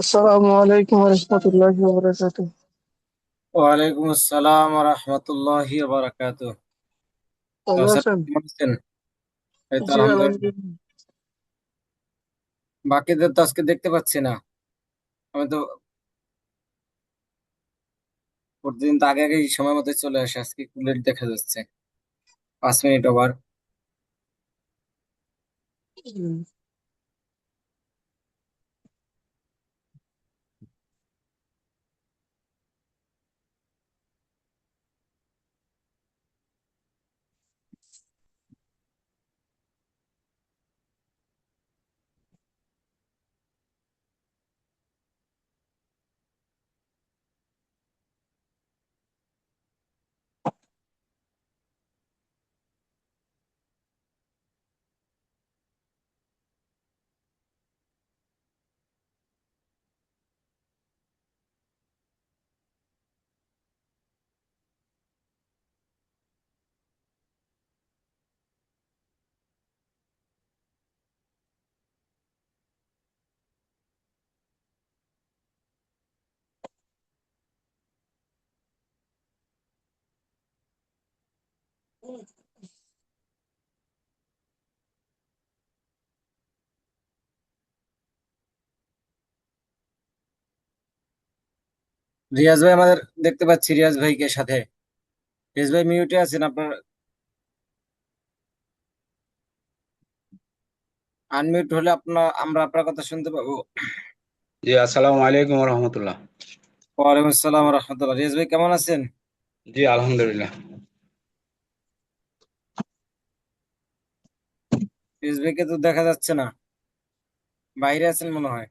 السلام عليكم ورحمة الله وبركاته. ওয়ালাইকুম আসসালাম রহমতুল্লাহি বারাকাতুহ। ভালো আছেন? কেমন আছেন? এই তো জি, আলহামদুলিল্লাহ। আলহামদুলিল্লাহ। বাকিদের তো আজকে দেখতে পাচ্ছি না। আমি তো প্রতিদিন তো আগে আগে সময় মতো চলে আসে, আজকে একটু লেট দেখা যাচ্ছে, 5 মিনিট ওভার। হুম। রিয়াজ ভাই আমাদের দেখতে পাচ্ছি, রিয়াজ ভাইকে সাথে। রিয়াজ ভাই মিউটে আছেন আপনার, আনমিউট হলে আমরা আপনার কথা শুনতে পাবো। জি, আসসালামু আলাইকুম রহমতুল্লাহ। ওয়ালাইকুম আসসালাম রহমতুল্লাহ। রিয়াজ ভাই কেমন আছেন? জি, আলহামদুলিল্লাহ। রিয়াজ ভাইকে তো দেখা যাচ্ছে না, বাইরে আছেন মনে হয়।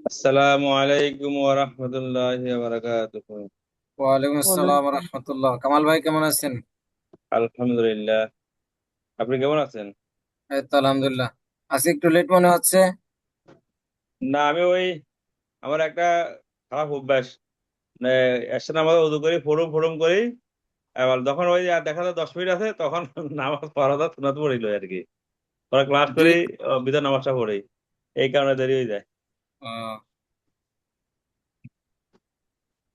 আসসালামু আলাইকুম ওয়া রাহমাতুল্লাহি ওয়া বারাকাতুহু। ওয়ালাইকুম আসসালাম ওয়ালাইকুম। রহমতুল্লাহ। কামাল ভাই কেমন আছেন? আলহামদুলিল্লাহ। আপনি কেমন আছেন? এই তো আলহামদুলিল্লাহ। আজকে একটু লেট মনে হচ্ছে। না, আমি আমার একটা খারাপ অভ্যাস। মানে এসে নামাজ ওযু করি, ফরম ফরম করি। এবার যখন আর দেখা যায় 10 মিনিট আছে, তখন নামাজ পড়া দা সুন্নাত পড়ি লই আর কি। পরে ক্লাস জি। করি, বিধান নামাজটা পড়ি। এই কারণে দেরি হয়ে যায়। আহ,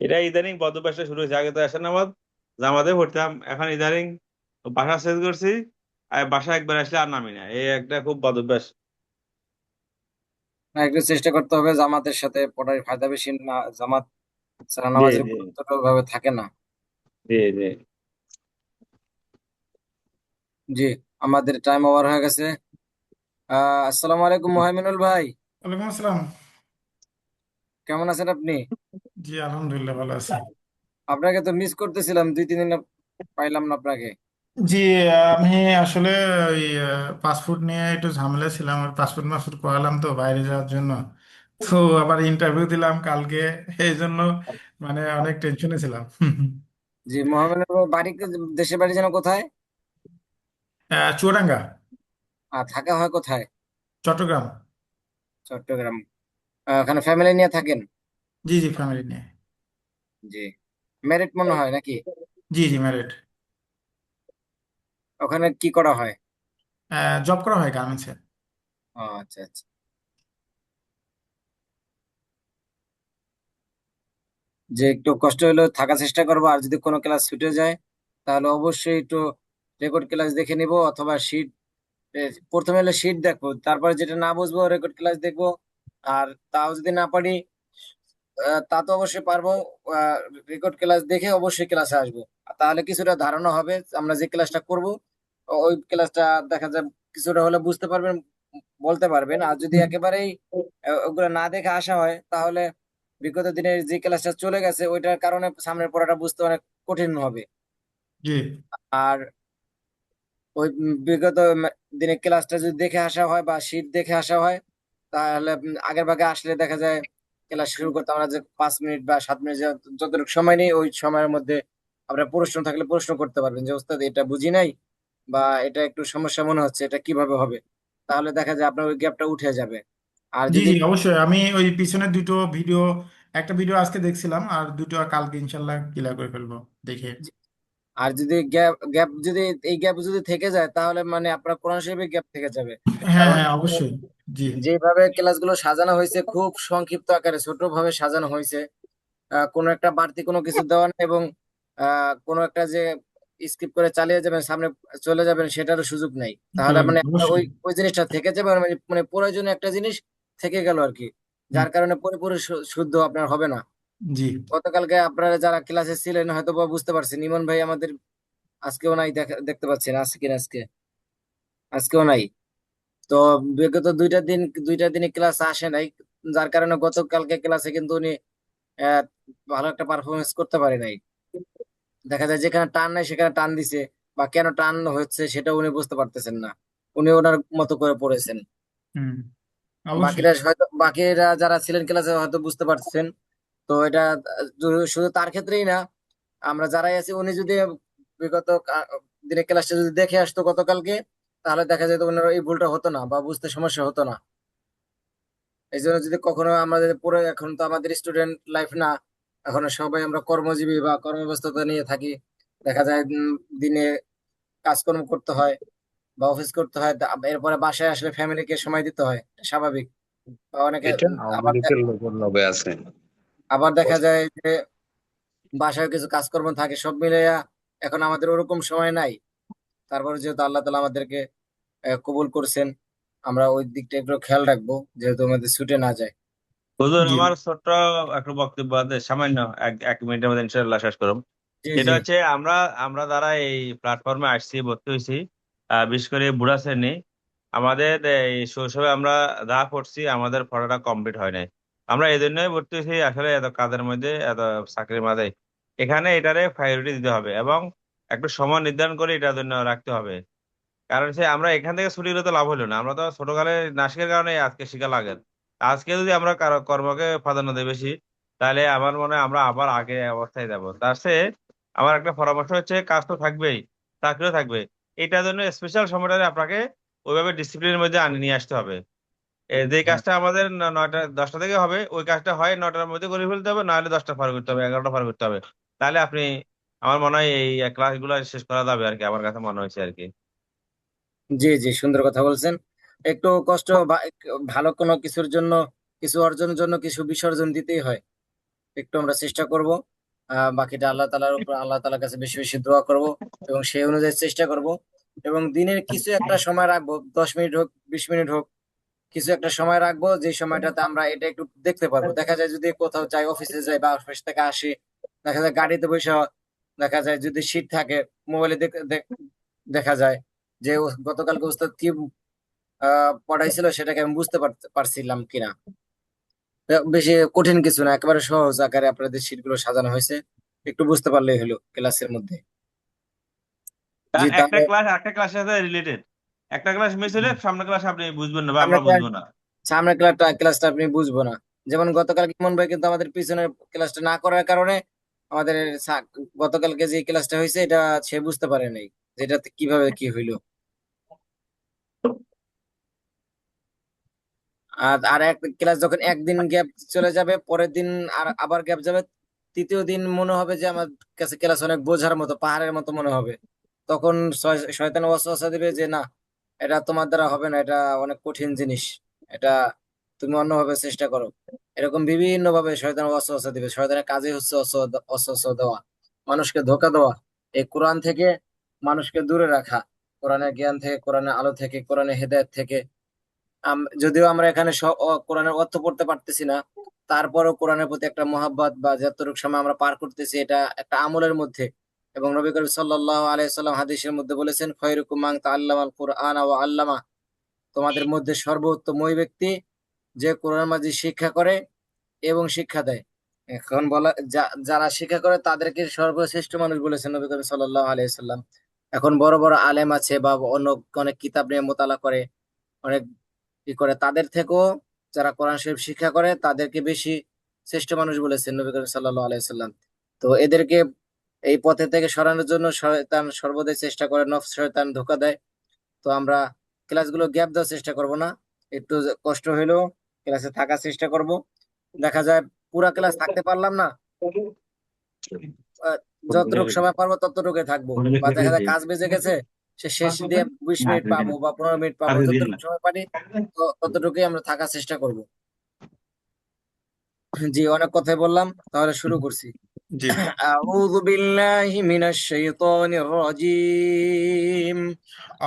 এটা ইদানিং বদ অভ্যাসটা শুরু হয়েছে। আগে তো এসে নামাজ জামাতে পড়তাম, এখন ইদানিং বাসা চেঞ্জ করছি। আর বাসা একবার আসলে আর নামি না, এই একটা খুব বদ অভ্যাস। না, একটু চেষ্টা করতে হবে জামাতের সাথে পড়ার ফায়দা বেশি না। জামাত ছাড়া জি নামাজের জি গুরুত্বটা ওইভাবে থাকে না। জি জি। জি, আমাদের টাইম ওভার হয়ে গেছে। আসসালামু আলাইকুম মোহাইমিনুল ভাই, ওয়ালাইকুম আসসালাম। কেমন আছেন আপনি? জি, আলহামদুলিল্লাহ ভালো আছি। আপনাকে তো মিস করতেছিলাম, 2-3 দিন পাইলাম না আপনাকে। জি, আমি আসলে ওই পাসপোর্ট নিয়ে একটু ঝামেলা ছিলাম, আর পাসপোর্ট মাসপোর্ট করালাম তো বাইরে যাওয়ার জন্য। তো আবার ইন্টারভিউ দিলাম কালকে, এই জন্য মানে অনেক টেনশনে ছিলাম। জি, মোহাইমিনুল ভাই বাড়ি, দেশের বাড়ি যেন কোথায়? চুয়াডাঙ্গা, আর থাকা হয় কোথায়? চট্টগ্রাম। চট্টগ্রাম। ওখানে ফ্যামিলি নিয়ে থাকেন? জি জি, ফ্যামিলি নিয়ে। জি। ম্যারিড মনে হয় নাকি? জি জি, ম্যারিড। ওখানে কি করা হয়? জব করা হয় গার্মেন্টসে। ও আচ্ছা আচ্ছা। যে একটু কষ্ট হলেও থাকার চেষ্টা করবো, আর যদি কোনো ক্লাস ছুটে যায় তাহলে অবশ্যই একটু রেকর্ড ক্লাস দেখে নিব, অথবা শিট। প্রথমে হলে শিট দেখবো, তারপরে যেটা না বুঝবো রেকর্ড ক্লাস দেখবো। আর তাও যদি না পারি, তা তো অবশ্যই পারবো। রেকর্ড ক্লাস দেখে অবশ্যই ক্লাসে আসবো। আর তাহলে কিছুটা ধারণা হবে আমরা যে ক্লাসটা করব, ওই ক্লাসটা দেখা যায় কিছুটা হলে বুঝতে পারবেন, বলতে পারবেন। আর যদি একেবারেই ওগুলো না দেখে আসা হয়, তাহলে বিগত দিনের যে ক্লাসটা চলে গেছে ওইটার কারণে সামনের পড়াটা বুঝতে অনেক কঠিন হবে। জি আর ওই বিগত দিনের ক্লাসটা যদি দেখে আসা হয় বা শীট দেখে আসা হয়, তাহলে আগের ভাগে আসলে দেখা যায় ক্লাস শুরু করতে আমরা যে 5 মিনিট বা 7 মিনিট যতটুকু সময় নেই, ওই সময়ের মধ্যে আপনার প্রশ্ন থাকলে প্রশ্ন করতে পারবেন যে ওস্তাদ এটা বুঝি নাই, বা এটা একটু সমস্যা মনে হচ্ছে, এটা কিভাবে হবে। তাহলে দেখা যায় আপনার ওই গ্যাপটা উঠে যাবে। আর জি যদি জি, অবশ্যই আমি ওই পিছনের দুটো ভিডিও একটা ভিডিও আজকে দেখছিলাম, আর দুটো কালকে ইনশাল্লাহ ক্লিয়ার করে ফেলবো দেখে। আর যদি গ্যাপ গ্যাপ যদি এই গ্যাপ যদি থেকে যায় তাহলে মানে আপনার কোরআন শরীফে গ্যাপ থেকে যাবে। হ্যাঁ কারণ হ্যাঁ অবশ্যই। জি। যেভাবে ক্লাসগুলো সাজানো হয়েছে খুব সংক্ষিপ্ত আকারে ছোট ভাবে সাজানো হয়েছে, কোনো একটা বাড়তি কোনো কিছু দেওয়া নেই, এবং কোনো একটা যে স্কিপ করে চালিয়ে যাবেন সামনে চলে যাবেন সেটারও সুযোগ নাই, তাহলে হুম, মানে আপনার ওই অবশ্যই। ওই জিনিসটা থেকে যাবে, মানে মানে প্রয়োজনীয় একটা জিনিস থেকে গেল আর কি, হুম, যার কারণে পুরোপুরি শুদ্ধ আপনার হবে না। জি। গতকালকে আপনারা যারা ক্লাসে ছিলেন হয়তো বা বুঝতে পারছেন, ইমন ভাই আমাদের আজকেও নাই, দেখতে পাচ্ছেন আজকে কিনা, আজকেও নাই। তো বিগত দুইটা দিনই ক্লাস আসে নাই, যার কারণে গতকালকে ক্লাসে কিন্তু উনি আহ, ভালো একটা পারফরমেন্স করতে পারে নাই। দেখা যায় যেখানে টান নাই সেখানে টান দিছে, বা কেন টান হচ্ছে সেটা উনি বুঝতে পারতেছেন না, উনি ওনার মতো করে পড়েছেন। হুম, অবশ্যই। বাকিরা যারা ছিলেন ক্লাসে হয়তো বুঝতে পারছেন। তো এটা শুধু তার ক্ষেত্রেই না, আমরা যারাই আছি, উনি যদি বিগত দিনে ক্লাসটা যদি দেখে আসতো গতকালকে, তাহলে দেখা যেত ওনার এই ভুলটা হতো না বা বুঝতে সমস্যা হতো না। এই জন্য যদি কখনো আমাদের পুরো, এখন তো আমাদের স্টুডেন্ট লাইফ না, এখন সবাই আমরা কর্মজীবী বা কর্মব্যস্ততা নিয়ে থাকি, দেখা যায় দিনে কাজকর্ম করতে হয় বা অফিস করতে হয়, এরপরে বাসায় আসলে ফ্যামিলিকে সময় দিতে হয়, এটা স্বাভাবিক। বা অনেকে এটা আওয়ামী আবার লীগের লোকের লগে আছে। আবার দেখা যায় যে বাসায় কিছু কাজকর্ম থাকে, সব মিলাইয়া এখন আমাদের ওরকম সময় নাই। তারপরে যেহেতু আল্লাহ তালা আমাদেরকে কবুল করছেন, আমরা ওই দিকটা একটু খেয়াল রাখবো, যেহেতু আমাদের ছুটে না যায়। হুজুর, জি। আমার ছোট্ট একটা বক্তব্য আছে, সামান্য এক মিনিটের মধ্যে ইনশাআল্লাহ শেষ করুন। জি সেটা জি হচ্ছে আমরা আমরা যারা এই প্ল্যাটফর্মে আসছি, ভর্তি হয়েছি, বিশেষ করে বুড়া শ্রেণী, আমাদের এই শৈশবে আমরা যা পড়ছি আমাদের পড়াটা কমপ্লিট হয় নাই। আমরা এই জন্যই ভর্তি হয়েছি আসলে এত কাজের মধ্যে, এত চাকরির মাঝে। এখানে এটারে প্রায়োরিটি দিতে হবে এবং একটু সময় নির্ধারণ করে এটার জন্য রাখতে হবে। কারণ সে আমরা এখান থেকে ছুটি হলে তো লাভ হলো না, আমরা তো ছোটকালে না শেখার কারণে আজকে শিখা লাগে। আজকে যদি আমরা কারো কর্মকে প্রাধান্য দেই বেশি, তাহলে আমার মনে হয় আমরা আবার আগে অবস্থায় যাব। তার চেয়ে আমার একটা পরামর্শ হচ্ছে, কাজ তো থাকবেই, চাকরিও থাকবে, এটার জন্য স্পেশাল সময়টা আপনাকে ওইভাবে ডিসিপ্লিনের মধ্যে আনি নিয়ে আসতে হবে। যে কাজটা আমাদের 9টা 10টা থেকে হবে, ওই কাজটা হয় 9টার মধ্যে করে ফেলতে হবে, নাহলে 10টা পার করতে হবে, 11টা পার করতে হবে। তাহলে আপনি, আমার মনে হয় এই ক্লাসগুলো শেষ করা যাবে আর কি, আমার কাছে মনে হয়েছে আর কি। জি জি, সুন্দর কথা বলছেন। একটু কষ্ট ভালো কোনো কিছুর জন্য, কিছু অর্জনের জন্য কিছু বিসর্জন দিতেই হয়। একটু আমরা চেষ্টা করব, বাকিটা আল্লাহ তালার উপর, আল্লাহ তালার কাছে বেশি বেশি দোয়া করব, এবং সেই অনুযায়ী চেষ্টা করব। এবং দিনের কিছু একটা সময় রাখবো, 10 মিনিট হোক 20 মিনিট হোক, কিছু একটা সময় রাখবো, যে সময়টাতে আমরা এটা একটু দেখতে পারবো। দেখা যায় যদি কোথাও যাই, অফিসে যাই বা অফিস থেকে আসি, দেখা যায় গাড়িতে বসে, দেখা যায় যদি শীত থাকে, মোবাইলে দেখা যায় যে গতকালকে উস্তাদ কি পড়াইছিল সেটাকে আমি বুঝতে পারছিলাম কিনা। বেশি কঠিন কিছু না, একেবারে সহজ আকারে আপনাদের শীট গুলো সাজানো হয়েছে, একটু বুঝতে পারলেই হলো ক্লাসের মধ্যে। জি, একটা তাহলে ক্লাস একটা ক্লাসের সাথে রিলেটেড, একটা ক্লাস মিস হলে সামনের ক্লাস আপনি বুঝবেন না বা সামনে আমরা বুঝবো না। সামনের ক্লাসটা আপনি বুঝবো না। যেমন গতকাল ইমন ভাই কিন্তু আমাদের পিছনের ক্লাসটা না করার কারণে আমাদের গতকালকে যে ক্লাসটা হয়েছে এটা সে বুঝতে পারে নাই, যেটা কিভাবে কি হইলো। আর আর এক ক্লাস যখন একদিন গ্যাপ চলে যাবে, পরের দিন আর আবার গ্যাপ যাবে, তৃতীয় দিন মনে হবে যে আমার কাছে ক্লাস অনেক বোঝার মতো, পাহাড়ের মতো মনে হবে। তখন শয়তান ওয়াসওয়াসা দিবে যে না, এটা তোমার দ্বারা হবে না, এটা অনেক কঠিন জিনিস, এটা তুমি অন্যভাবে চেষ্টা করো। এরকম বিভিন্ন ভাবে শয়তান ওয়াসওয়াসা দিবে, শয়তানের কাজই হচ্ছে ওয়াসওয়াসা দেওয়া, মানুষকে ধোঁকা দেওয়া, এই কোরআন থেকে মানুষকে দূরে রাখা, কোরআনের জ্ঞান থেকে, কোরআনের আলো থেকে, কোরআনের হেদায়েত থেকে। যদিও আমরা এখানে কোরআনের অর্থ পড়তে পারতেছি না, তারপরও কোরআনের প্রতি একটা মহাব্বত বা যতটুকু সময় আমরা পার করতেছি এটা একটা আমলের মধ্যে। এবং নবী করিম সাল্লাল্লাহু আলাইহি সাল্লাম হাদিসের মধ্যে বলেছেন, খয়রুকুম মান তাআল্লামাল কুরআন ওয়া আল্লামা, তোমাদের মধ্যে সর্বোত্তম ওই ব্যক্তি যে কোরআন মাজিদ শিক্ষা করে এবং শিক্ষা দেয়। এখন বলা যারা শিক্ষা করে তাদেরকে সর্বশ্রেষ্ঠ মানুষ বলেছেন নবী করিম সাল্লাল্লাহু আলাইহি সাল্লাম। এখন বড় বড় আলেম আছে বা অন্য অনেক কিতাব নিয়ে মোতালা করে, অনেক কি করে, তাদের থেকেও যারা কোরআন শরীফ শিক্ষা করে তাদেরকে বেশি শ্রেষ্ঠ মানুষ বলেছেন নবী করিম সাল্লাল্লাহু আলাইহি সাল্লাম। তো এদেরকে এই পথে থেকে সরানোর জন্য শয়তান সর্বদাই চেষ্টা করে, নফস শয়তান ধোঁকা দেয়। তো আমরা ক্লাসগুলো গ্যাপ দেওয়ার চেষ্টা করব না, একটু কষ্ট হইলেও ক্লাসে থাকার চেষ্টা করব। দেখা যায় পুরা ক্লাস থাকতে পারলাম না, যতটুকু সময় পারবো ততটুকুই থাকবো, বা দেখা যায় কাজ বেজে গেছে সে শেষ দিয়ে 20 মিনিট পাবো বা 15 মিনিট পাবো, যতটুকু সময় পারি ততটুকুই আমরা থাকার চেষ্টা করব। জি, অনেক কথাই বললাম, তাহলে শুরু করছি। জি। আউযু বিল্লাহি মিনাশ শাইতানির রাজিম।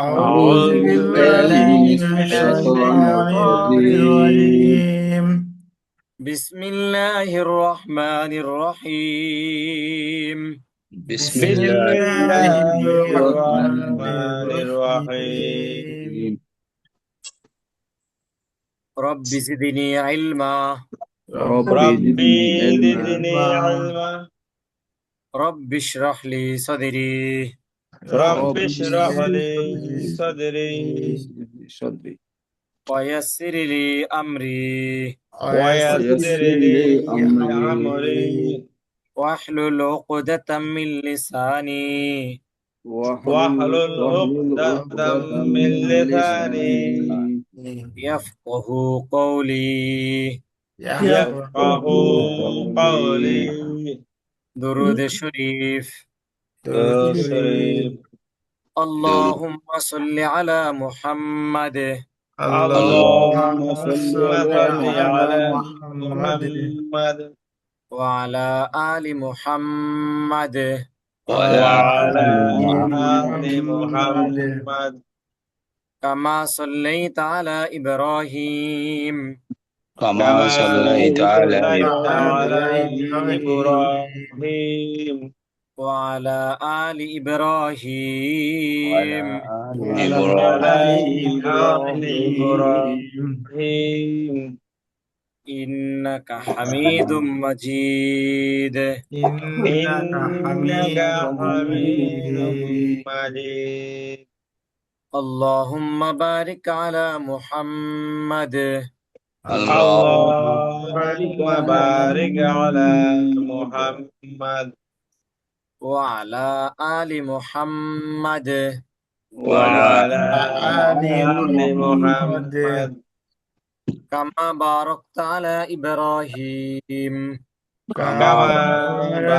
أعوذ بالله من الشيطان الرجيم বিসমিল্লাহির রহমানির রহিম। بسم بسم الله الله الرحمن الرحمن الرحيم الرحيم রব্বি জিদনি ইলমা। ربي زدني علما علما রব্বি ইশরাহ লি সাদরি رب اشرح لي صدري صدري ওয়াইয়াসসির লি আমরি ويسر لي أمري ওয়াহলুল উকদাতাম মিন লিসানি واحلل عقدة من لساني ইয়াফকাহু কওলি। يفقه قولي দুরূদ শরীফ। درود شريف আল্লাহুম্মা সাল্লি আলা মুহাম্মাদ اللهم صل على محمد محمد ওয়া আলা আলি মুহাম্মাদ وعلى آل محمد محمد কামা সাল্লাইতা আলা ইব্রাহিম كما كما صليت على صليت على إبراهيم إبراهيم ওয়া আলা আলি ইব্রাহিম وعلى وعلى إبراهيم آل إبراهيم ইন্নাকা হামিদুম মাজিদ। إنك إنك حميد حميد مجيد مجيد আল্লাহুম্মা বারিক আলা মুহাম্মাদ اللهم بارك على محمد ওয়া আলা আলি মুহাম্মাদ وعلى آل آل محمد محمد কামা বারাকতা আলা ইব্রাহিম كما باركت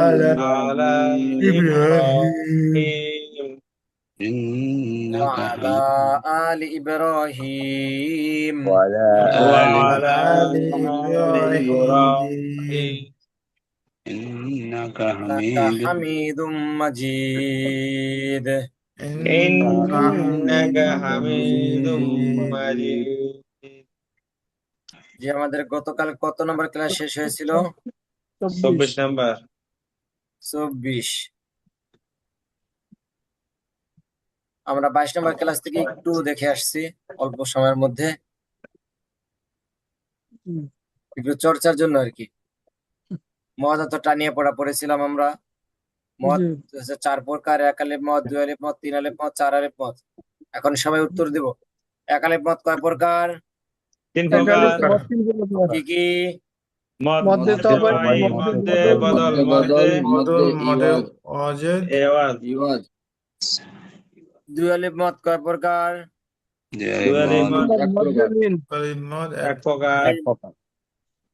على على إبراهيم إبراهيم إنك وعلى آل إبراهيم وعلى وعلى آل آل إبراهيم إبراهيم إنك إنك حميد حميد مجيد। إنك إنك حميد حميد مجيد مجيد যে আমাদের গতকাল কত নম্বর ক্লাস শেষ হয়েছিল? 24 নম্বর 24। আমরা 22 নম্বর ক্লাস থেকে একটু দেখে আসছি অল্প সময়ের মধ্যে, একটু চর্চার জন্য আর কি। মদ তো টানিয়ে পড়া পড়েছিলাম আমরা। মদ হচ্ছে 4 প্রকার: এক আলিফ মদ, 2 আলিফ মদ, 3 আলিফ মদ, 4 আলিফ মদ। এখন সবাই উত্তর দিব। এক আলিফ মদ কয় প্রকার? 3 প্রকার কি কি? মধ্যে তো আবার মধ্যে বদল মধ্যে মদল মডেল অজেদ এওয়াজ 2 আলিফ মদ কয় প্রকার? দুয়ারি মদ মদ এক প্রকার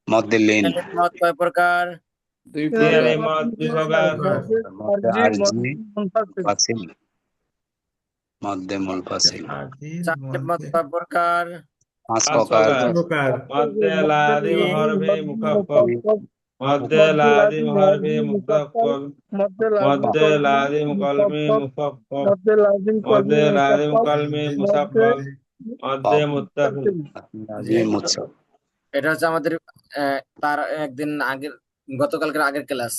মদ্দিল্লিন আলিফ মদ কয় প্রকার? দুয়ারি মদ 2 প্রকার ফাসিল মদ্দে মুনফাসিল 4 আলিফ মদ কয় প্রকার? 5 5 প্রকার প্রকার মধ্যে লাজিম হরফে মুখাফফ মধ্যে লাজিম হরফে মুখাফফ মধ্যে লাজিম কলমে মুখাফফ মধ্যে লাজিম কলমে মুসাফফল মধ্যে মুত্তাসিল মুৎসাব এটা হচ্ছে আমাদের তার একদিন আগের গতকালকের আগের ক্লাস।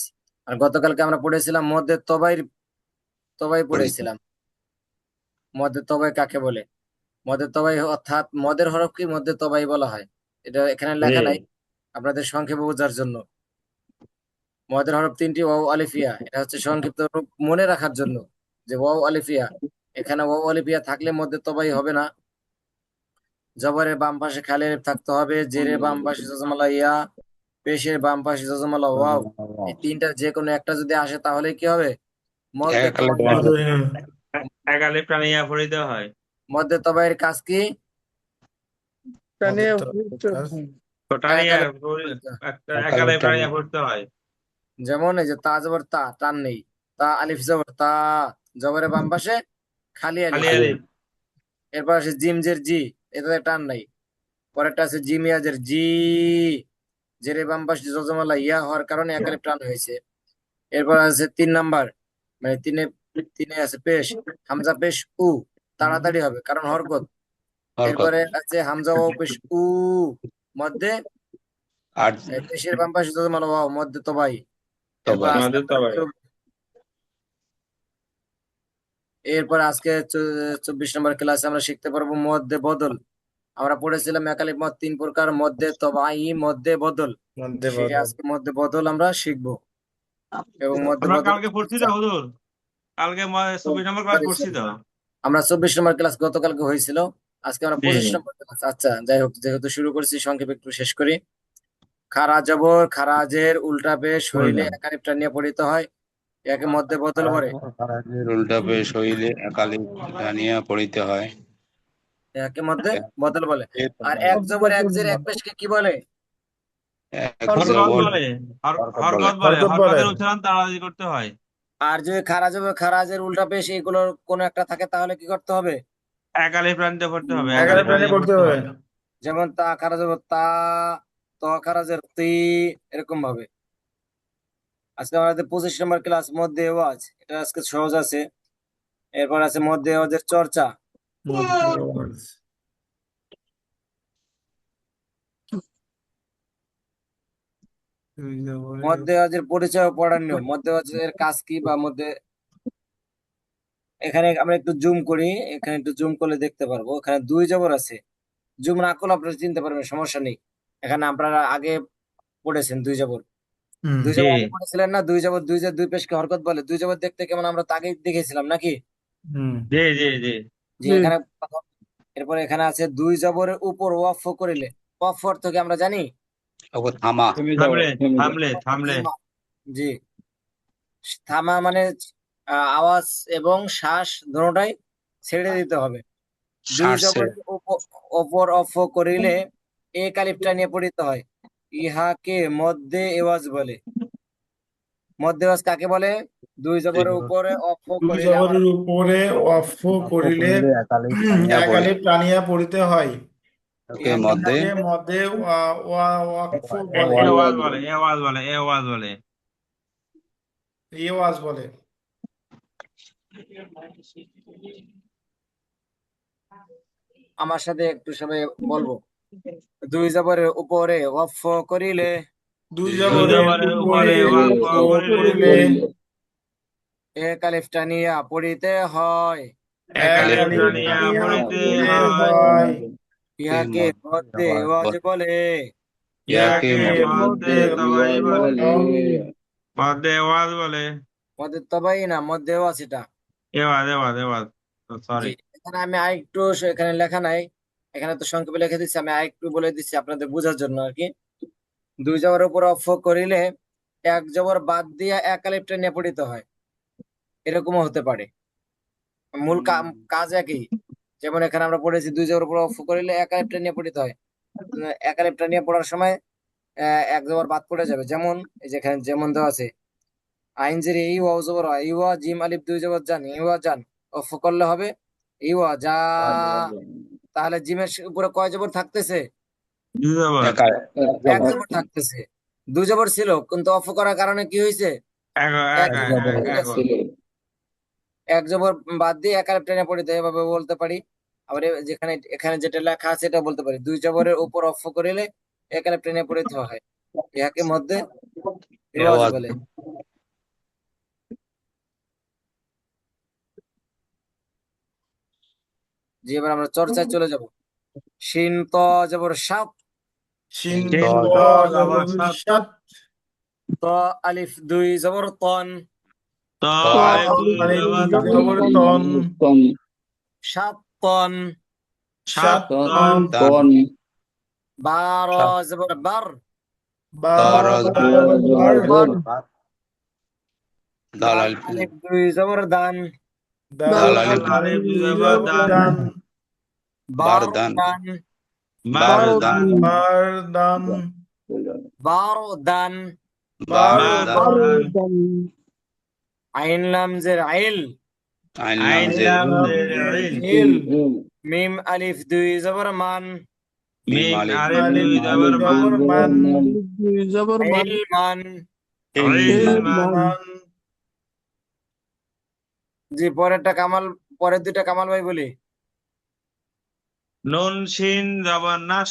আর গতকালকে আমরা পড়েছিলাম মধ্যে তবাই পড়েছিলাম। মধ্যে তবাই কাকে বলে? মধ্যে তবাই অর্থাৎ মদের হরফ কি মধ্যে তবাই বলা হয়। এটা এখানে লেখা নাই, আপনাদের সংক্ষেপে বোঝার জন্য। মদের হরফ 3টি ওয়াও আলিফিয়া। এটা হচ্ছে সংক্ষিপ্ত রূপ মনে রাখার জন্য যে ওয়াও আলিফিয়া। এখানে ওয়াও আলিফিয়া থাকলে মধ্যে তবাই হবে না। জবরের বাম পাশে খালি আলিফ থাকতে হবে, জেরের বাম পাশে জজমালা ইয়া, পেশের বাম পাশে জজমালা ওয়াও। এই তিনটা যে কোনো একটা যদি আসে তাহলে কি হবে? মধ্যে এক আলিফ তবাই হবে। এক আলিফ টানিয়া পড়িতে হয় মধ্যে তবাইয়ের কাজ কি? তো টানিয়া একালিপ একটা একালিপ একালে টানিয়া টানিয়া পড়তে হয়। যেমন এই যে তা জবর তা, টান নেই। তা আলিফ জবর তা, জবরের বাম পাশে খালি আলিফ। খালি আলিফ। এরপর আছে জিম জের জি, এটাতে টান নাই। পরেরটা আছে জিম ইয়াজের জি, জেরে বাম পাশে জজমালা ইয়া হওয়ার কারণে একালিপ টান হয়েছে। এরপর আছে 3 নাম্বার, মানে তিনে তিনে আছে পেশ, হামজা পেশ উ, তাড়াতাড়ি হবে কারণ হরকত। হরকত এরপরে আছে হামজা ও পেশ উ, মধ্যে আর পেশের বাম পাশে জজমালা ওয়াও, মধ্যে তবাই। এরপর তবাই। আজকে আমাদের তো ভাই এরপর আজকে 24 নম্বর ক্লাসে আমরা শিখতে পারবো মধ্যে বদল। আমরা পড়েছিলাম একালিপ মদ 3 প্রকার, মধ্যে তবাই, মধ্যে বদল। মধ্যে সেই বদল। আজকে মধ্যে বদল আমরা শিখবো, এবং মধ্যে আমরা বদল কালকে পড়ছি তো হুজুর, কালকে 24 নম্বর ক্লাস সরি পড়ছি সরি, তো। আমরা 24 নম্বর ক্লাস গতকালকে হয়েছিল, আজকে আমরা জি 25 নম্বর ক্লাস। আচ্ছা যাই হোক, যেহেতু শুরু করছি সংক্ষেপে একটু শেষ করি। খারা জবর খারাজের উল্টা পেশ হইলে একালিপটা নিয়ে পড়িতে হয়, একে মধ্যে বদল বলে। খারাজের উল্টা পেশ হইলে একালিপ টানিয়া পড়িতে হয়। একে মধ্যে বদল বলে। আর এক জবর এক জের এক পেশকে কি বলে? এক হরকত জবর বলে, হরকত বলে। হরকত বলে, হরকত বলে। হরকতের উচ্চারণ তাড়াতাড়ি করতে হয়। আর যদি খারা জবর খারাজের উল্টা পেশ এগুলোর কোনো একটা থাকে তাহলে কি করতে হবে? একালে প্রাণীতে পড়তে হবে, একালে একালে প্রাণী প্রাণীতে পড়তে পড়তে হবে। হয়। যেমন তা খারা জবর তা, ত খারাজের তি, এরকম ভাবে। আজকে আমাদের 25 নম্বর ক্লাস মধ্যে ওয়াজ, এটা আজকে সহজ আছে। এরপর আছে মধ্যে ওয়াজের চর্চা। মধ্যে ওয়াজ। দুই জবরে মধ্যে ওয়াজের পরিচয় ও পড়ার নিয়ম, মধ্যে ওয়াজের কাজ কি, বা মধ্যে, এখানে আমরা একটু জুম করি, এখানে একটু জুম করলে দেখতে পারবো এখানে 2 জবর আছে। জুম না করলে আপনারা চিনতে পারবেন, সমস্যা নেই। এখানে আপনারা আগে পড়েছেন 2 জবর, হুম। 2 জবর জি আগে পড়েছিলেন না? 2 জবর, দুই যে দুই পেশকে হরকত বলে। 2 জবর দেখতে কেমন আমরা তো আগেই দেখেছিলাম নাকি? হুম। জি জি জি। যে এখানে এরপর এখানে আছে 2 জবরের উপর ওয়াফ করিলে, ওয়াফ অর্থ কি আমরা জানি? ওকে থামা। থামলে, থামলে, থামলে। জি, থামা মানে আওয়াজ এবং শ্বাস দুটোটাই ছেড়ে দিতে হবে। দুই শ্বাস ছেড়ে। জবরের ওপর অফ করিলে এ কালিফটা নিয়ে পড়িতে হয়, ইহাকে মধ্যে এওয়াজ বলে। মধ্যে এওয়াজ কাকে বলে? 2 জবরের উপরে অফ দুই করিলে আমরা জবরের উপরে অফ করিলে একালিপ টানিয়া পড়ে। একালে টানিয়া পড়িতে হয়, ওকে ইহাকে মধ্যে ইহাকে মধ্যে ওয়াকফ বলে, ওয়াজ এওয়াজ বলে। বলে, এওয়াজ বলে, এওয়াজ বলে। ওয়াজ বলে। আমার সাথে একটু সবাই বলবো। 2 জবরের উপরে অফ করিলে দুই দুই দুই জবরের জবরের জবরের উপরে উপরে ওয়াকফ অফ করিলে করিলে এ কালিফটা নিয়া পড়িতে হয়, একালে একালিপ একালে প্রাণিয়া টানিয়া পড়িতে পড়িতে হয়, হয়, কে ইহাকে মধ্যে মধ্যে ওয়াজ এওয়াজ বলে। বলে। ইয়াকে ইয়াকে ইহাকে মধ্যে মধ্যে তবাই বলে, বলে। মধ্যে এওয়াজ বলে। মধ্যে তবাই না, মধ্যে এওয়াজ এটা। এওয়াজ, এওয়াজ, এওয়াজ, জি, সরি। এখানে আমি আরেকটু, এখানে লেখা নাই, এখানে তো সংক্ষেপে লিখে দিচ্ছি, আমি আরেকটু বলে দিচ্ছি আপনাদের বোঝার জন্য আর কি। 2 জবরের উপর অফ করিলে 1 জবর বাদ দিয়া এক আলিফটা নিয়ে পড়িতে হয়, এরকমও হতে পারে। মূল কাজ একই। যেমন এখানে আমরা পড়েছি 2 জবরের উপর অফ করিলে এক আলিফটা নিয়ে পড়িতে হয়। এক আলিফটা নিয়ে পড়ার সময় 1 জবর বাদ পড়ে যাবে। যেমন এই যেখানে যেমন দেওয়া আছে, আইন জের ই ওয়াও জবর হয়, ইওয়া জিম আলিফ 2 জবর জান, ইওয়া জান, অফ করলে হবে ইওয়া যা। তাহলে জিমের উপরে কয় জবর থাকতেছে? দুই জবর, একা 1 জবর থাকতেছে। 2 জবর ছিল কিন্তু অফ করার কারণে কি হয়েছে? এক, এক এক, জবর এক, হয়ে এক। গেছে। 1 জবর বাদ দিয়ে এক আলিফ টেনে পড়িতে হয়, এভাবে বলতে পারি। আবার যেখানে এখানে যেটা লেখা আছে এটা বলতে পারি, 2 জবরের উপর অফ করিলে এক আলিফ টেনে পড়িতে হয়, ইহাকে মধ্যে রেওয়াজ ওয়াজ বলে। যে এবার আমরা চর্চায় চলে যাব। শিন ত জবর সাপ, শিন তিন ত তো জবর জবর সাত, সাত, ত আলিফ 2 জবর তন, তো ত আলিফ দুই আলিফ জবর দুই জবর তন, সাত তন। সাত সাত তন, তন, বার জবর বার, বার দরজ জবর বার, দাল দাল আলিফ আলিফ 2 জবর দান, দাল দাল আলিফ আলিফ আলিফ দুই দুই জবর জবর দান, দান, বার বার দান দান, বারদান বারদান বারদান বারদান আইন লাম জের আইল আইন আইন লাম লাম জের জের ইল ইল মিম আলিফ দুই জবর মান মিম মিম আলিফ আলিফ আলিফ দুই জবর মান জবর মান ইলমান ইলমান মান জি পরের দুইটা কামাল ভাই বলি নুন শিন জবর নাস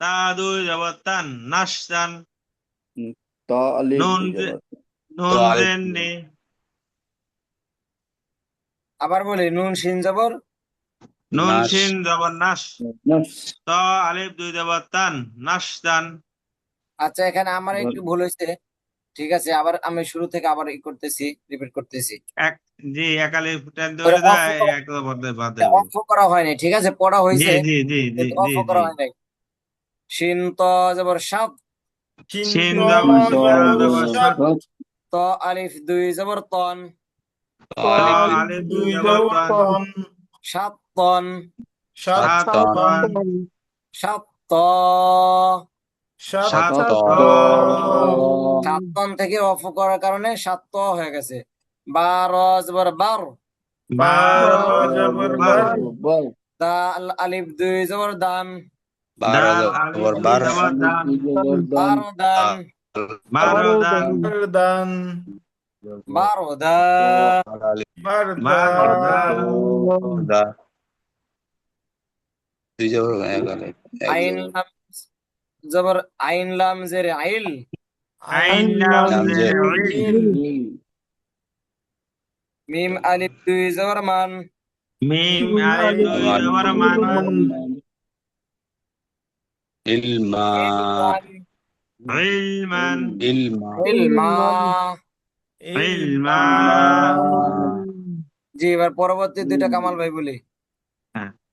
তা দুই জবর তান নাশতান নুন নুন তো আলিফ জেন নি আবার বলি নুন শিন জবর নুন নাশ শিন জবর নাস তা আলিফ দুই জবর তান নাশতান আচ্ছা এখানে আমার একটু ভুল হয়েছে ঠিক আছে আবার আমি শুরু থেকে আবার রিপিট করতেছি এক জি এক আলিফ টানতে ওরা বলে দেয় অফ এক বাদ দেবো অফ করা হয়নি ঠিক আছে পড়া জি হয়েছে জি জি জি কিন্তু জি অফ জি করা হয় নাই শিন ত জবর সাত শিন শিন ত জবর জবর সাত সাত ত আলিফ দুই জবর তন ত আলিফ আলিফ আলিফ দুই দুই জবর জবর তান তন সাত তন সাত সাত তন তন সাত ত সাত সাত সাত ত সাত তন থেকে অফ করার কারণে সাত ত হয়ে গেছে বার জবর বার বারো জবর বার বার দাল আলিফ দুই জবর দান বারো ডাল আলিফ জবর দুই বার জবর দান বার দান বারো দান দান বারো দা আলিফ বারদা বারো দান দা দুই জবর এক আলিফ এক আইন জবর লাম জবর আইন লাম জের আইল আইন লাম লাম জের জের ইল মিম আলিফ দুই জবর মান মিম আলিফ দুই মান জবর মান ইলমা ইলমান ইলমা ইলমা ইলমা জি এবার পরবর্তী দুইটা কামাল ভাই বলি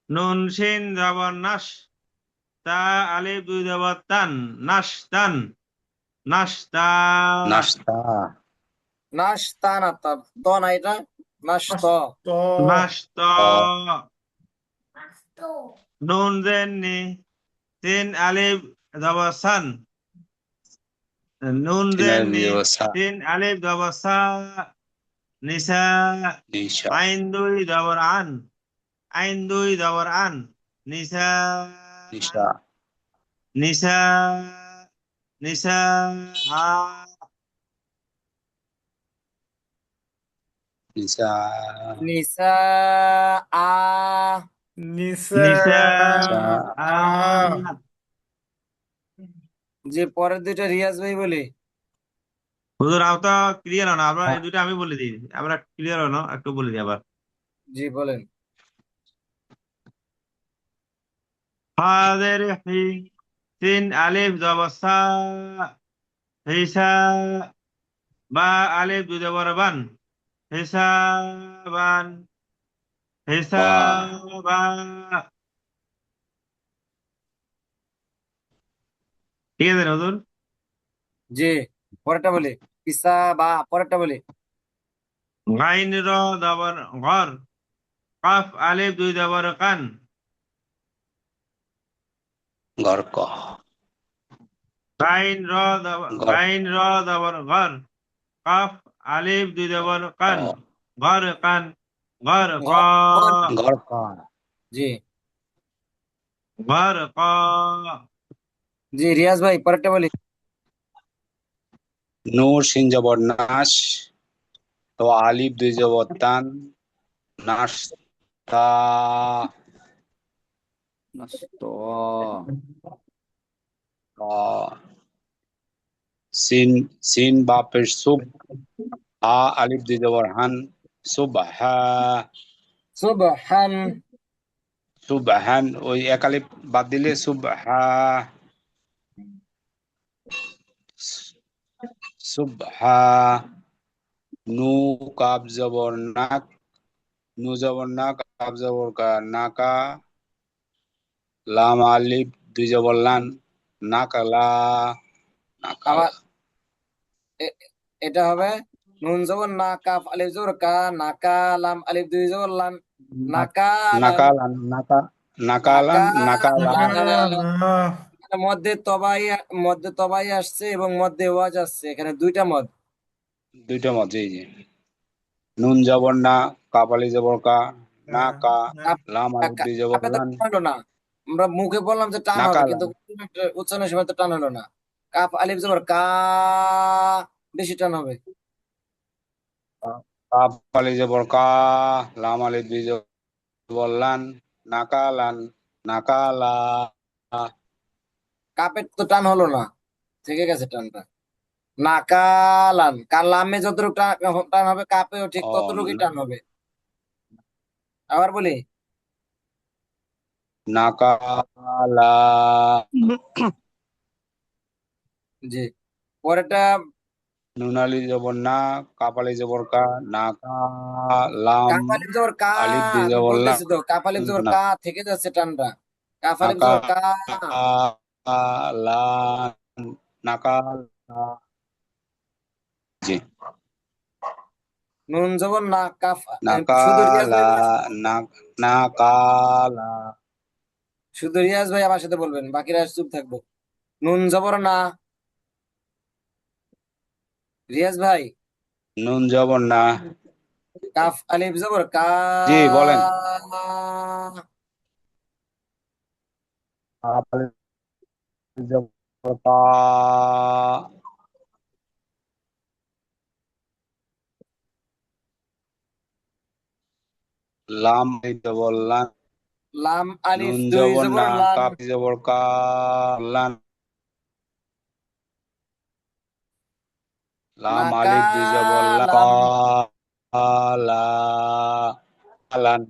নুন শিন জবর নাস তা আলিফ দুই জবর তান নাশতান নাশতা নাস্তা নাশতা না ত না এটা নাশত তো নাশতা তো নুন জেন নি তিন আলিফ জবর সান নুন জেন নি তিন আলিফ জবর সা নিসা নিশা আইন দুই জবর আন আইন দুই জবর আন নিসা নিশা নিসা নিসা আ নিশা নিসা আ নিসা নিসা আ যে পরের দুইটা রিয়াজ ভাই বলি হুজুর আওতা ক্লিয়ার হনো আমরা এই দুটো আমি বলে দিই আমরা ক্লিয়ার হনো একটু বলে দিই আবার জি বলেন হাদের হি তিন আলিফ জবর সা হিসা বা আলিফ দুই জবর বান হিসাবান হিসাবা ঠিক আছে না হুজুর জি পরেরটা বলি পিসা বা পরেরটা বলি গাইন র জবর গর কাফ আলিফ দুই জবর কান গর্ক গাইন র জবর গর কাফ আলিফ দুই জবর কান গর কান গর ক গর্ক জি গর ক জি রিয়াজ ভাই পরেরটা বলি নূর শিন জবর নাশ তো আলিফ দুই জবর তান নাস্তা সিন সিন বাপের সুব আ আলিফ দুই জবর হান সুবহা সুবহান সুবহান ওই এক আলিফ বাদ দিলে সুবহা সুবহা নু কাব জবর নাক নু জবর না কাব জবর কা নাকা লাম আলিফ দুই জবর লান নাকালা নাকালা আমার এটা হবে নুন জবর না কাফ আলিফ জবর কা নাকা লাম আলিফ দুই জবর লান নাকা লান নাকালান নাকা নাকালান, নাকালা, নাকালা। এখানে মধ্যে তবাই আসছে এবং মধ্যে ওয়াজ আসছে, এখানে দুইটা মদ। দুইটা মত, জি জি। নুন জবর না, কাপালি জবর কা, না কা, কাপ লাম আলিফ দুই জবর কাপে তো লান, টান হলো না, আমরা মুখে বললাম যে টান হবে, কিন্তু নাকালান, উচ্চারণের সময় তো টান হলো না। কাপ আলিফ জবর কা, বেশি টান হবে। কাপালি জবর কা, লাম আলিফ দুই জবর লান, নাকালান, নাকালা, কাপের তো টান হলো না, থেকে গেছে টানটা। নাকালান, কালামে যতটুকু টান টান হবে, কাপেও ঠিক ও ততটুকুই টান হবে। আবার বলি, নাকালা, জি, পরেরটা। নুন আলিফ জবর না, কাপালি জবর কা, নাকা, লাম কাপ আলিফ জবর কা, আলিফ দুই আমি জবর লান, বলতেছি তো, কাপ আলিফ জবর না কা থেকে যাচ্ছে টানটা। কাপ আলিফ নাকা, জবর কা, লান, নাকালা, জি। নুন জবর না, কাফ। শুধু রিয়াজ নাকালা, ভাই বলেছে তো? না, নাকালা, শুধু রিয়াজ ভাই আমার সাথে বলবেন, বাকিরা চুপ থাকবো। নুন জবর না, রিয়াজ ভাই। নুন জবর না, কাফ আলিফ জবর কা, জি বলেন। কাপালি জবর কা, লাম আলিফ জবর লান, লাম আলিফ নুন দুই জবর জবর না, লান, কাফি জবর কা, লান, লাম আলিফ দুই জবর লান, কা, নাকালান, লা, লান,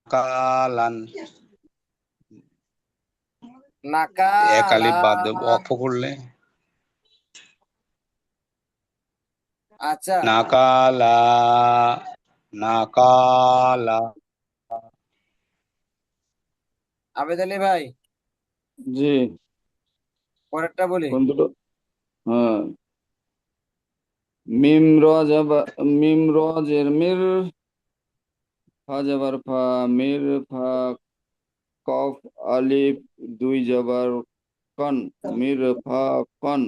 কালান, এক নাকালা। আলিফ বাদ দেব অক্ষ করলে, আচ্ছা, নাকালা, নাকালা, আবেদ আলী ভাই, জি, পরেরটা বলি। কোন দুটো? হ্যাঁ, মিম র জবর, মিম র জের মির, ফা জবর ফা, মির ফা, কফ আলিফ দুই জবর কন, মির ফা কন,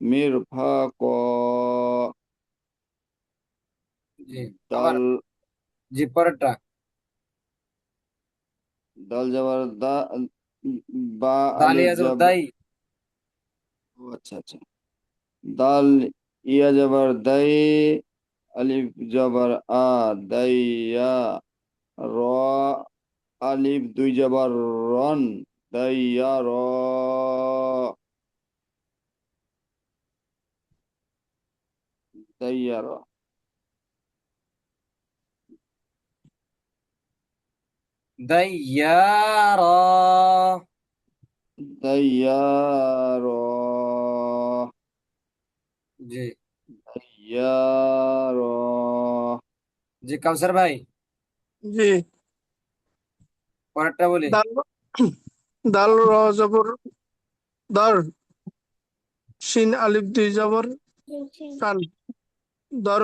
মির ফা ক, জি, আবার, দাল, জি, পরেরটা। দাল জবর দা, বা আলিফ দালিয়া জবর জব, দাই, ও আচ্ছা আচ্ছা, দাল ইয়া জবর দাই, আলিফ জবর আ, দাইয়া, র আলিফ দুই জবর রন, দাইয়া র, দাইয়া র, দাইয়ারা, দাইয়া র, জি, দাইয়া র, জি, কাউসার ভাই, জি। পরেরটা বলি। দাল দাল র জবর দর, শিন আলিফ দুই জবর শান, দর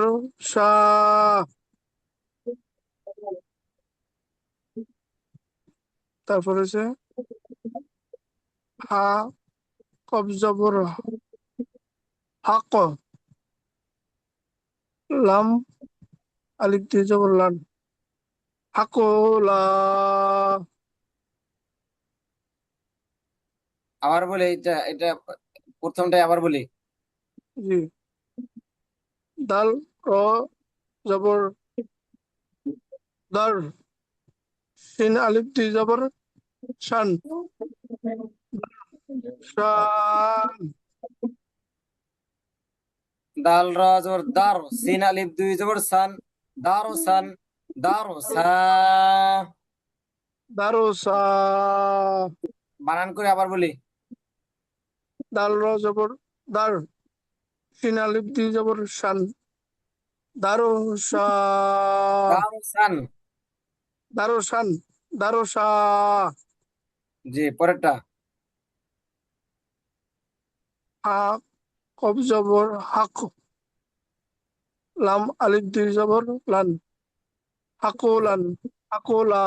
শা। তারপর হচ্ছে হা কব জবর হাক, লাম আলিফ দুই জবর লান, হাকোলা। আবার বলি, এটা এটা প্রথমটাই আবার বলি। জি। দাল র জবর দর, শিন আলিফ দুই জবর শান, শান। দাল র জবর দার, সিন আলিফ দুই জবর সান, দারো সান, দারো সা। দারোসা। বানান করে আবার বলি। দাল র জবর দার, শিন আলিফ দুই জবর শান, দারোসা, দারো সান, দারোসান, দারোসা। জি, পরেরটা। হা কব জবর হাক, লাম আলিফ দুই জবর লান, হাকুলান, আকুলা।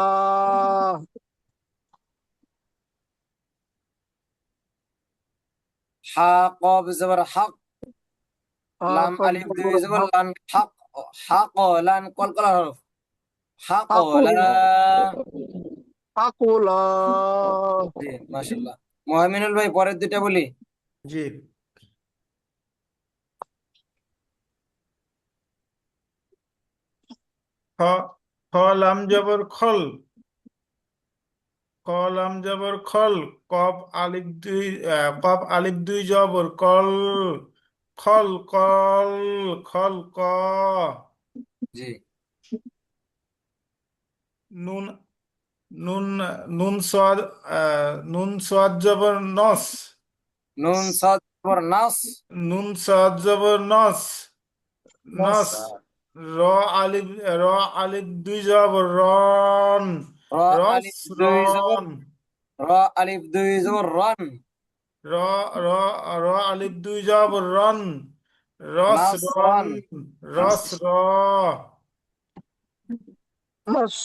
হা কফ জবর হক, লাম হাক আলিফ দুই জবর হাক লান, হক, হক লান কলকলা হরফ, হক লা। Akula Akula. জি মাশাআল্লাহ। মুহাম্মিনুল ভাই পরের দুইটা বলি। জি। খ, খ লাম জবর খল, ক লাম জবর খল, কফ আলিফ দুই, কফ আলিফ দুই জবর কল, খল কল, খল ক। জি। নুন, নুন, নুন সোয়াদ, নুন সোয়াদ জবর নস, নুন সাদ জবর নাস, নুন সোয়াদ জবর নস, নস। র আলিফ, র আলিফ দুই জবর রন, র রস আলিফ দুই জবর, রন, র আলিফ দুই জবর রন, র, র, র আলিফ দুই জবর রন, রস নাস রন, রন। রস র। মাস।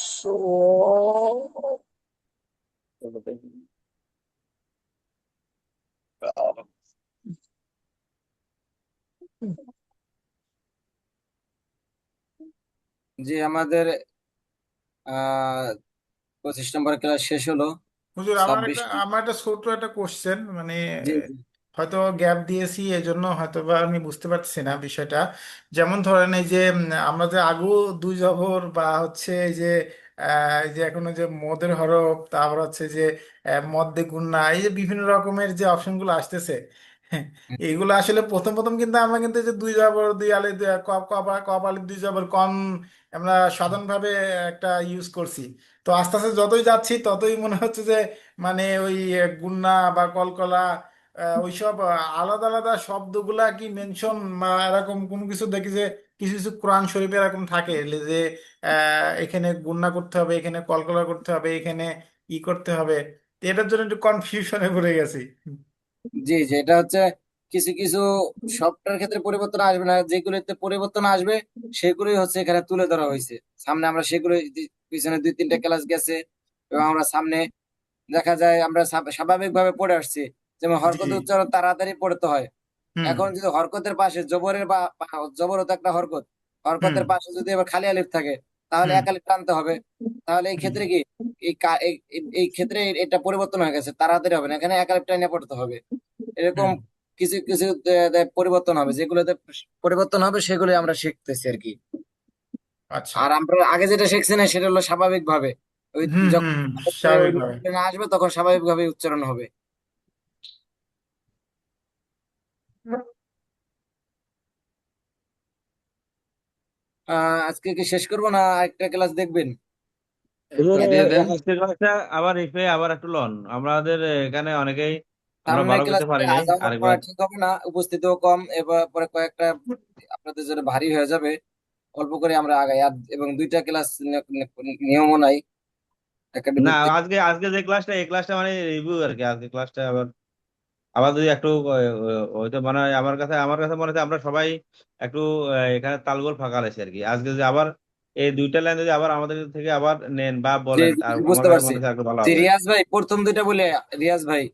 জি আমাদের 25 নম্বর ক্লাস শেষ হলো। হুজুর, আমার 26। একটা, আমার একটা ছোট একটা কোশ্চেন, মানে জি জি। হয়তো গ্যাপ দিয়েছি এই জন্য হয়তো বা আমি বুঝতে পারছি না বিষয়টা। যেমন ধরেন এই যে আমরা যে আগু দুই জবর বা হচ্ছে এই যে এই যে এখনো যে মদের হরফ, তারপর হচ্ছে যে মদ্দে গুণনা, এই যে বিভিন্ন রকমের যে অপশনগুলো আসতেছে, এইগুলো আসলে প্রথম প্রথম কিন্তু আমরা কিন্তু এই যে দুই জবর দুই আলি কপ কপ কপ আলি দুই জবর কন আমরা সাধারণভাবে একটা ইউজ করছি। তো আস্তে আস্তে যতই যাচ্ছি ততই মনে হচ্ছে যে মানে ওই গুন্না বা কলকলা, ওইসব আলাদা আলাদা শব্দগুলা কি মেনশন এরকম কোনো কিছু দেখি যে কিছু কিছু কোরআন শরীফে এরকম থাকে যে এখানে গুন্না করতে হবে, এখানে কলকলা করতে হবে, এখানে ই করতে হবে। তো এটার জন্য একটু কনফিউশনে পড়ে গেছি। জি জি, এটা হচ্ছে কিছু কিছু সবটার ক্ষেত্রে পরিবর্তন আসবে না, যেগুলোতে পরিবর্তন আসবে সেগুলোই হচ্ছে এখানে তুলে ধরা হয়েছে সামনে। আমরা সেগুলো পিছনে 2-3টা ক্লাস গেছে এবং আমরা সামনে দেখা যায় আমরা স্বাভাবিকভাবে পড়ে আসছি। যেমন জি। হরকতের উচ্চারণ তাড়াতাড়ি পড়তে হয়। হুম এখন যদি হরকতের পাশে জবরের জবরত একটা হরকত, হুম হরকতের পাশে যদি আবার খালি আলিফ থাকে তাহলে হুম এক আলিফ টানতে হবে। তাহলে এই হুম ক্ষেত্রে কি এই ক্ষেত্রে এটা পরিবর্তন হয়ে গেছে, তাড়াতাড়ি হবে না, এখানে এক আলিফ টানিয়ে পড়তে হবে। এরকম হুম। কিছু কিছু পরিবর্তন হবে, যেগুলোতে পরিবর্তন হবে সেগুলো আমরা শিখতেছি আর কি। আচ্ছা। আর আমরা আগে যেটা শিখছি না সেটা হলো স্বাভাবিক ভাবে ওই হুম যখন হুম ওই স্বাভাবিকভাবে। না আসবে তখন স্বাভাবিক ভাবে উচ্চারণ হবে। আজকে কি শেষ করবো না একটা ক্লাস দেখবেন? হুজুর, দিয়ে দেন। আজকের ক্লাসটা আবার রিপ্লে আবার একটু লন, আমাদের এখানে অনেকেই আমরা সামনের ভালো করতে ক্লাসে পারি নাই, আজান পড়া আরেকবার। ঠিক হবে না, উপস্থিতিও কম, এবার পরে কয়েকটা আপনাদের জন্য ভারী হয়ে যাবে। অল্প করে আমরা আগাই আর, এবং 2টা ক্লাস নিয়মও নাই না, একাডেমিক। আজকে আজকে যে ক্লাসটা, এই ক্লাসটা মানে রিভিউ আর কি। আজকে ক্লাসটা আবার আবার যদি একটু হয়তো মানে আমার কাছে মনে হচ্ছে আমরা সবাই একটু এখানে তালগোল ফাঁকা আছে আর কি। আজকে যদি আবার এই 2টা লাইন যদি আবার আমাদের থেকে আবার নেন বা জি বলেন, জি, আর জি, আমার বুঝতে কাছে পারছি। মনে হচ্ছে একটু ভালো জি হবে। রিয়াজ ভাই প্রথম 2টা বলে, রিয়াজ ভাই।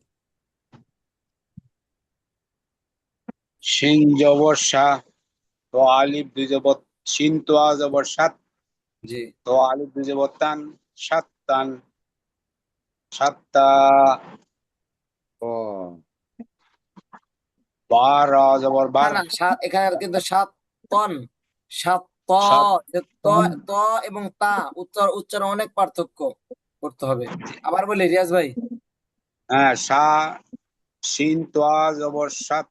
শিন জবর শাহ, তো আলিফ দুই জবর শিন, তো আ জবর সাত, জি। তো আলিফ দুই জবর তান, সাত তান, সাতটা। ও, বার রা জবর না বার, না এখানে কিন্তু সাত তন, সাত ত, সাত যে ত, ত এবং তা উচ্চারণ অনেক পার্থক্য করতে হবে। আবার বলি রিয়াজ ভাই। হ্যাঁ, শাহ শিন, তো আ জবর সাত,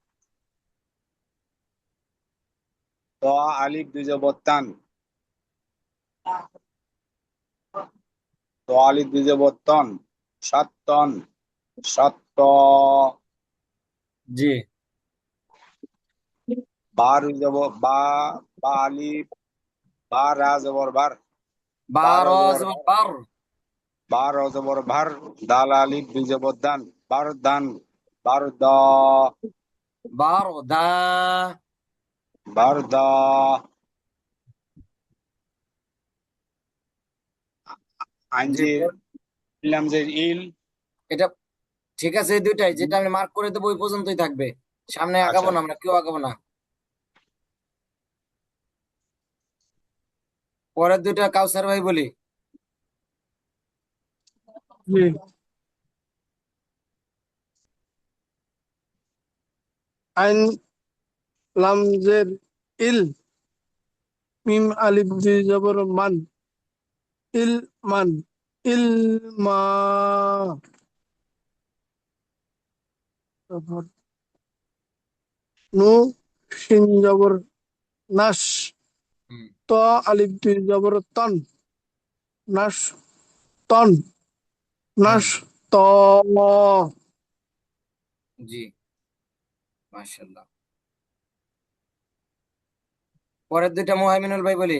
তো আলিফ দুই জবর তান, তো আলিফ দুই জবর তন, সাত তন, সাত ত। জি। বার দুই জবর বা, বা আলিফ, বা রা জবর বার, বার বারো জবর জবর বার, বার, বার জবর ভার, দাল আলিফ দুই জবর দান, বার দান, বার দা, বারো দা। বার দা। আইন জি যে ইলাম যে ইল। এটা ঠিক আছে, এই দুইটাই যেটা আমি মার্ক করে দেবো ওই পর্যন্তই থাকবে, সামনে আগাবো আচ্ছা না, আমরা কেউ আগাবো না। পরের দুইটা কাউসার ভাই বলি। জি। আইন লাম জের ইল, মিম আলিফ দুই জবর মান, ইল মান, ইল মা। তারপর নু শিন জবর নাস, হুম, ত আলিফ দুই জবর তন, নাস তন, হ্যাঁ নাস ত। জি, মাশাআল্লাহ। পরের দুইটা মুহাইমিনুল ভাই বলি।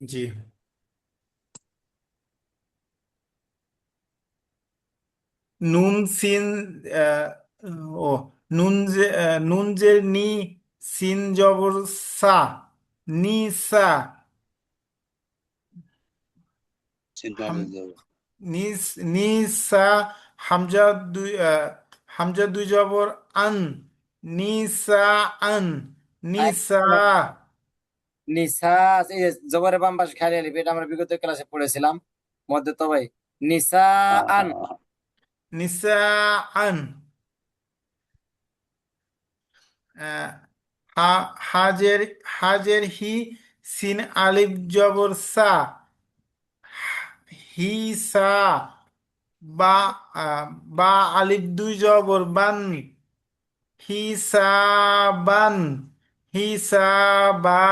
জি। নুন সিন আহ, ও নুন যে নি, সিন জবর সা, নি সা, হাম চিন্তালে যাব। নিস নি সা, হামজা হামজা দুই জবর আন, নি সা আন, নি সা। নিসা, এই যে জবরের বাম পাশে খালি আলিফ, এটা আমরা বিগত ক্লাসে পড়েছিলাম মধ্যে তো ভাই। নিসা আন। নিসা আন। আহ, হাজের হাজের হি, সিন আলিফ জবর সা, হি সা, বা বা আলিফ দুই জবর বান, হিসাবান, হিসাবা।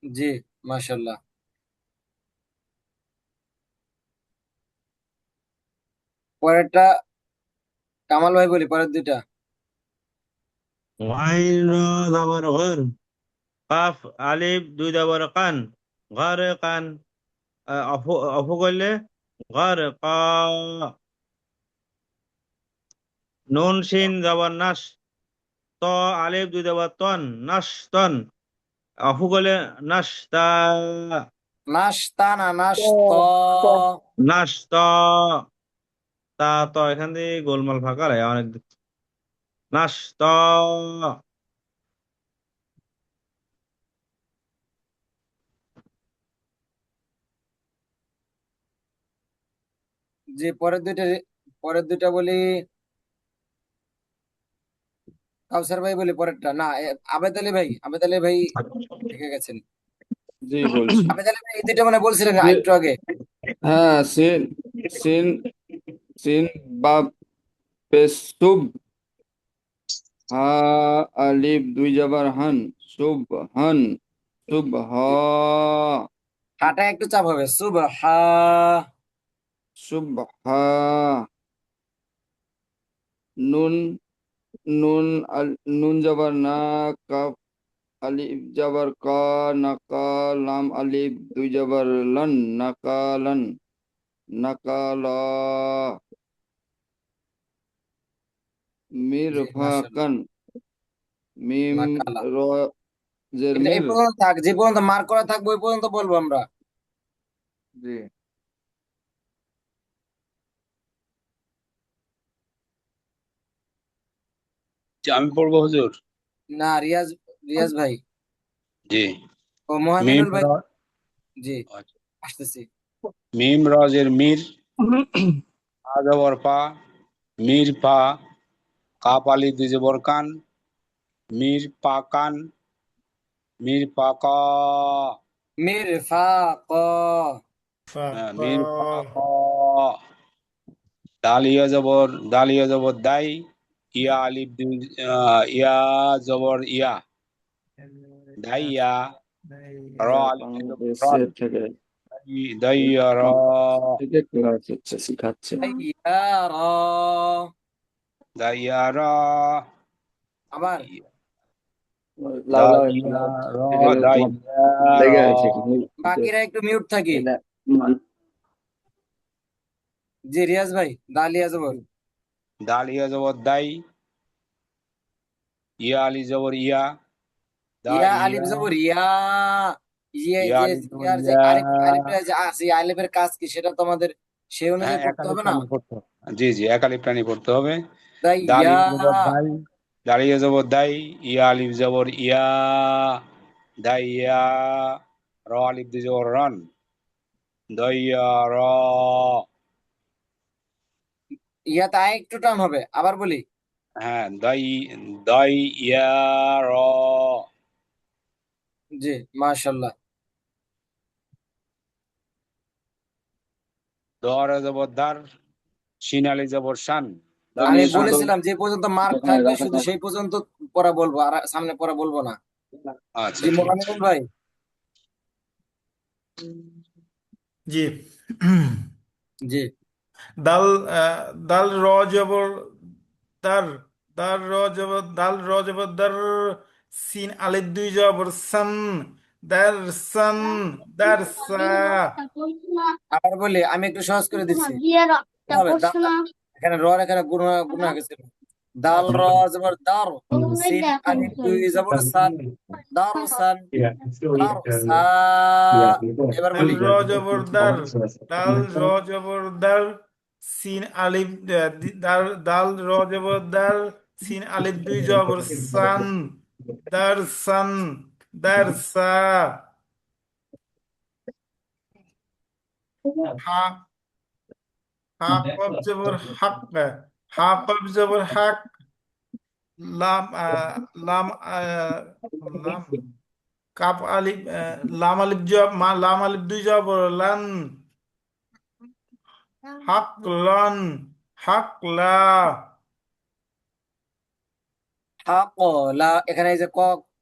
জি, মাশাআল্লাহ। পরেরটা কামাল ভাই বলি, পরের দুইটা। ওয়াইন র জবর গর, কাফ আলিফ দুই জবর কান, গর কান, অফু অফু করলে গর ক। নুন শিন জবর নাস, ত আলিফ দুই জবর তন, নাস তন, অফু করলে নাস তা, নাস্তা না ত নাস্ত। ত নাস ত। তা তো এখান থেকে গোলমাল ফাঁকা রে অনেক। নাস ত। জি, পরের দুইটা বলি। কাউসার ভাই বলি পরেরটা, না আবেদ আলী ভাই, আবেদ আলী ভাই থেকে গেছেন। জি বলছি। আবেদ আলী ভাই এই দুইটা মানে বলছিলেন যে একটু আগে। হ্যাঁ, সিন সিন সিন বা পেশ শুভ, হা আলিফ দুই জবর হান, শুভ হান, শুভ হ, হাটা একটু চাপ হবে, সুবহা। শুভ হা। নুন নুন নুন জবর না, কাফ আলিফ জবর কা, নাকা লাম আলিফ দুই জবর লন, নাকালান, নাকালা, জি, মাশাআল্লাহ। মিরফাকান, মিম নাকালা। র জের এটা এই মির। পর্যন্ত থাক, যে পর্যন্ত মার্ক করা থাকবে ওই পর্যন্ত বলবো আমরা। জি। যে আমি পড়বো হুজুর। না, রিয়াজ, রিয়াজ ভাই জি। ও মিম মোহামিনুল ভাই। র, জি, আসতেছি। মিম রজের মির, পা জবর পা, মির পা, কাপ আলি দুই জবর কান, মির পা কান, মির পা কা। মিরফাক। হ্যাঁ, মির পা ক। দালিয়া জবর দাই, ইয়া আলিফ দুই ইয়া জবর ইয়া, দাইয়া, র আলিফ দুই জবর রন, বাংলাদেশের থেকে দাইয়া র। থেকে ক্লাস হচ্ছে, শিখাচ্ছে। ইয়ারা। দাইয়া র, আবার লাউ লাউ দাইয়া র, এটা তোমার দাইয়া র, লেগে আছে বাকিরা একটু মিউট থাকি। এটা মান। জি, রিয়াজ ভাই, দালিয়া জবর, দালিয়া জবর দাই, ইয়া আলি জবর ইয়া, দা ইয়া আলিফ ইয়া, জবর ইয়া, ইয়ে ইয়া যে আলিফ জবর ইয়ার যে ইয়া। আলিফটা যে আছে এই আলিফের কাজ কি সেটা তো আমাদের সেই হ্যাঁ, অনুযায়ী এক করতে আলিফ হবে না? টানি পড়তে হবে। জি জি, এক আলিফ টানি পড়তে হবে। তাই ইয়া, দালিয়ে জবর দাই, দাঁড়িয়ে জবর দাই, ইয়া আলিফ জবর ইয়া, দাইয়া। র আলিফ দিয়ে জবর রন, দইয়া র। ইয়াতে আয় একটু টান হবে, আবার বলি। হ্যাঁ, দই, দই ইয়া র। জি, মাশাল্লাহ। দরে জবর দার, শিন আলিফ জবর শান, আমি দারে শান। বলেছিলাম যে পর্যন্ত মার্ক থাকবে শুধু সেই পর্যন্ত পড়া বলবো, আর সামনে পড়া বলবো না। আচ্ছা জি ঠিক আছে। মোহাম্মদ ভাই। জি। জি, দাল দাল র জবর দার, দার র জবর দাল র জবর দার, সিন আলিফ দুই জবর সান, দার সান, দার সা। আবার বলি, আমি একটু সহজ করে দিচ্ছি। হবে এখানে র, এখানে গুণা গুণা গেছে। দাল র আচ্ছা। জবর দার, সিন আলিফ দুই জবর সান, দার সান, দার সা। এবার দাল বলি, র জবর দার, দাল র জবর দার, সিন আলিফ দাল, দাল র জবর দার, সিন আলিফ দুই জবর সান, দার সান, দার সা। হা, হা কব জবর হাক, হা কব জবর হাক, লাম লাম লাম কাপ আলিফ লাম আলিফ জব মা লাম আলিফ দুই জবর লান, হাক লন, হাক লা। হাকলা, এখানে এই যে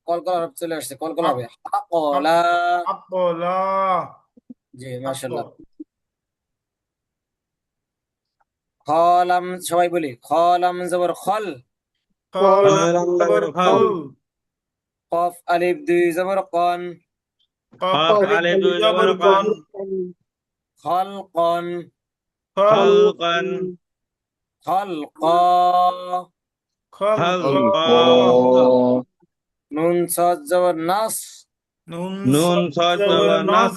কলকলা ভাব চলে আসছে, কলকলা হাক, হবে হাক, হাকলা। হাক লা, জি হাক। মাশাল্লাহ। খলাম, সবাই বলি খলাম জবর খল, খল কলম জবর জবর খল, খল, কফ আলিফ দুই জবর কন, কফ কফ আলিফ আলিফ দুই দুই জবর জবর কন, কন, খল কন, খল, খলকন, খল ক, খল ক। খলক, নুন সজ জবর নাস, নুন নুন সদ সদ জবর জবর নস, নাস,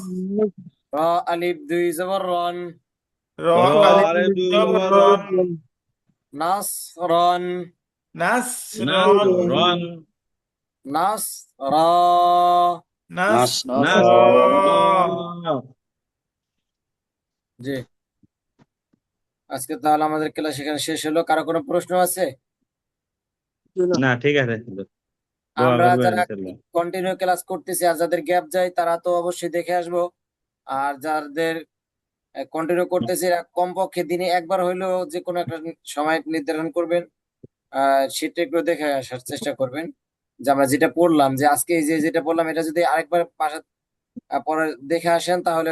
র আলিফ দুই জবর রন, র র আলিফ আলিফ দুই দুই জবর জবর রন, রন, নাস রন, নাস নাস রন, রন, নাস র। নাস নাস র। নাস জি, আজকে তাহলে আমাদের ক্লাস এখানে শেষ হলো। কারো কোনো প্রশ্ন আছে? না ঠিক আছে, দোয়া আমরা করবেন যারা ইনশাল্লাহ। কন্টিনিউ ক্লাস করতেছি আর যাদের গ্যাপ যায় তারা তো অবশ্যই দেখে আসবো। আর যাদের কন্টিনিউ করতেছি এরা কমপক্ষে দিনে একবার হইলেও যে কোনো একটা সময় নির্ধারণ করবেন, সেটা একটু দেখে আসার চেষ্টা করবেন। যে আমরা যেটা পড়লাম, যে আজকে এই যে যেটা পড়লাম এটা যদি আরেকবার পাশে পরে দেখে আসেন তাহলে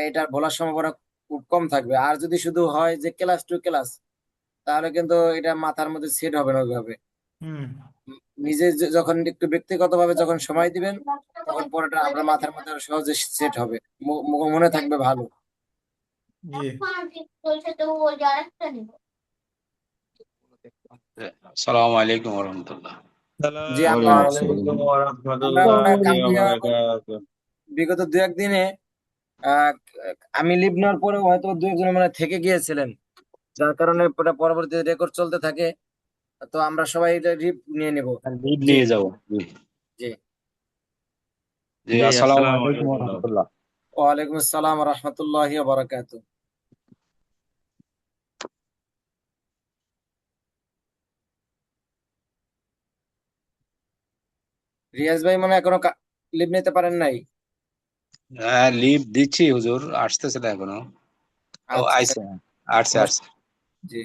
এটার ভোলার সম্ভাবনা খুব কম থাকবে। আর যদি শুধু হয় যে ক্লাস টু ক্লাস, তাহলে কিন্তু এটা মাথার মধ্যে সেট হবে না ওইভাবে। হুম। নিজে যখন একটু ব্যক্তিগতভাবে যখন সময় দিবেন, তখন পড়াটা আপনার মাথার মধ্যে আরো সহজে সেট হবে, মনে থাকবে ভালো। জি। আসসালামু আলাইকুম রহমতুল্লাহ। জি, আসসালামু আমরা ওয়ালাইকুম আলাইকুম আসসালাম। ওয়া আমরা রাহমাতুল্লাহি ওয়া আমিও বারাকাতুহু। বিগত দু একদিনে আহ, আমি লিভ নেওয়ার পরেও হয়তো দু একজন মানে থেকে গিয়েছিলেন, যার কারণে ওটা পরবর্তী রেকর্ড চলতে থাকে। তো আমরা সবাই এটা রিপ নিয়ে নিব। লিভ জি, নিয়ে যাবো। জি জি। জি, জি, আসসালামু আসসালামু আলাইকুম আলাইকুম। রহমতুল্লাহ। ওয়ালাইকুম আসসালাম রহমতুল্লাহি ওয়া বারাকাতুহু। রিয়াজ ভাই মানে এখনো লিভ নিতে পারেন নাই? হ্যাঁ, লিভ দিচ্ছি হুজুর, আসতেছে না এখনো। ও আচ্ছা, আইছে, আসছে আসছে। জি।